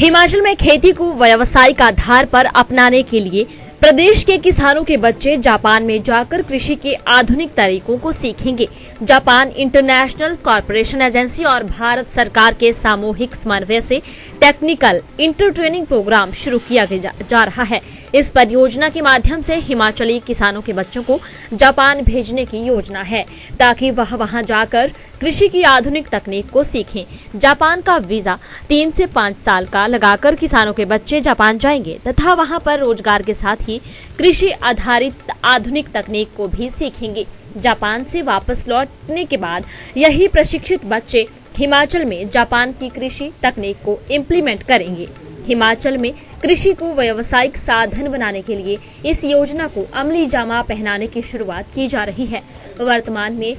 हिमाचल में खेती को व्यावसायिक आधार पर अपनाने के लिए प्रदेश के किसानों के बच्चे जापान में जाकर कृषि के आधुनिक तरीकों को सीखेंगे। जापान इंटरनेशनल कॉर्पोरेशन एजेंसी और भारत सरकार के सामूहिक समन्वय से टेक्निकल इंटर ट्रेनिंग प्रोग्राम शुरू किया जा रहा है। इस परियोजना के माध्यम से हिमाचली किसानों के बच्चों को जापान भेजने की योजना है ताकि वह वहां जाकर कृषि की आधुनिक तकनीक को सीखें। जापान का वीजा 3 से 5 साल का लगाकर किसानों के बच्चे जापान जाएंगे तथा वहां पर रोजगार के साथ ही कृषि आधारित आधुनिक तकनीक को भी सीखेंगे। जापान से वापस लौटने के बाद यही प्रशिक्षित बच्चे हिमाचल में जापान की कृषि तकनीक को इम्प्लीमेंट करेंगे। हिमाचल में कृषि को व्यावसायिक साधन बनाने के लिए इस योजना को अमली जामा पहनाने की शुरुआत की जा रही है। वर्तमान में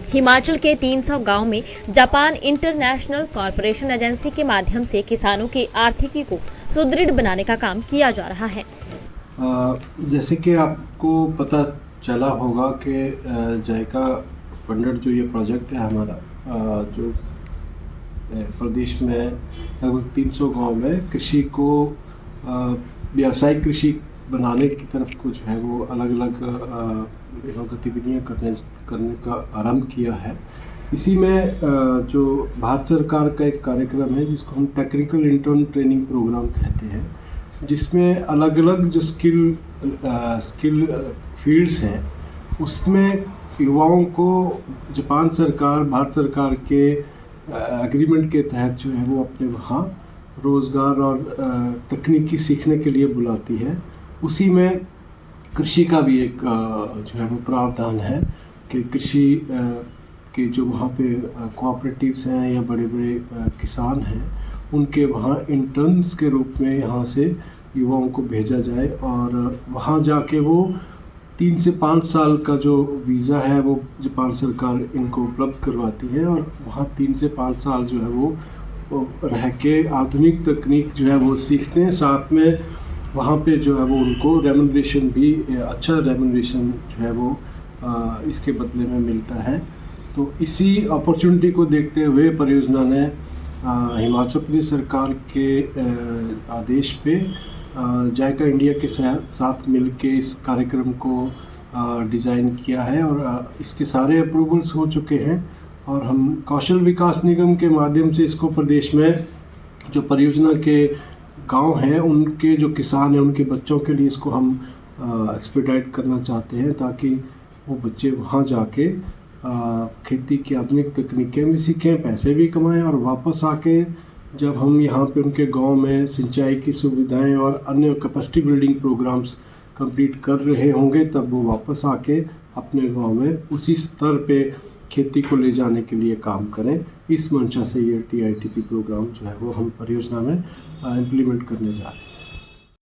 हिमाचल के 300 गांव में जापान इंटरनेशनल कॉर्पोरेशन एजेंसी के माध्यम से किसानों की आर्थिकी को सुदृढ़ बनाने का काम किया जा रहा है। जैसे कि आपको पता चला होगा कि जायका फंडेड जो ये प्रोजेक्ट है हमारा, जो प्रदेश में लगभग 300 गांव में कृषि को व्यावसायिक कृषि बनाने की तरफ कुछ है वो अलग अलग गतिविधियाँ करने का आरंभ किया है। इसी में जो भारत सरकार का एक कार्यक्रम है जिसको हम टेक्निकल इंटर्न ट्रेनिंग प्रोग्राम कहते हैं, जिसमें अलग अलग जो स्किल फील्ड्स हैं उसमें युवाओं को जापान सरकार भारत सरकार के एग्रीमेंट के तहत जो है वो अपने वहाँ रोज़गार और तकनीकी सीखने के लिए बुलाती है। उसी में कृषि का भी एक जो है वो प्रावधान है कि कृषि के जो वहाँ पे कोऑपरेटिव्स हैं या बड़े बड़े किसान हैं उनके वहाँ इंटर्न्स के रूप में यहाँ से युवाओं को भेजा जाए और वहाँ जाके वो 3 से 5 साल का जो वीज़ा है वो जापान सरकार इनको उपलब्ध करवाती है और वहाँ 3 से 5 साल जो है वो रह के आधुनिक तकनीक जो है वो सीखते हैं। साथ में वहाँ पे जो है वो उनको रेम्यूनरेशन भी अच्छा रेम्यूनरेशन जो है वो इसके बदले में मिलता है। तो इसी अपॉर्चुनिटी को देखते हुए परियोजना ने हिमाचल प्रदेश सरकार के आदेश पे जायका इंडिया के साथ मिलके इस कार्यक्रम को डिज़ाइन किया है और इसके सारे अप्रूवल्स हो चुके हैं और हम कौशल विकास निगम के माध्यम से इसको प्रदेश में जो परियोजना के गांव हैं उनके जो किसान हैं उनके बच्चों के लिए इसको हम एक्सपेडाइट करना चाहते हैं ताकि वो बच्चे वहाँ जाके खेती की आधुनिक तकनीकें भी सीखें, पैसे भी कमाएं और वापस आके जब हम यहाँ पे उनके गांव में सिंचाई की सुविधाएं और अन्य कैपेसिटी बिल्डिंग प्रोग्राम्स कंप्लीट कर रहे होंगे तब वो वापस आके अपने गांव में उसी स्तर पे खेती को ले जाने के लिए काम करें। इस मंशा से ये TITP प्रोग्राम जो है वो हम परियोजना में इम्प्लीमेंट करने जा रहे हैं।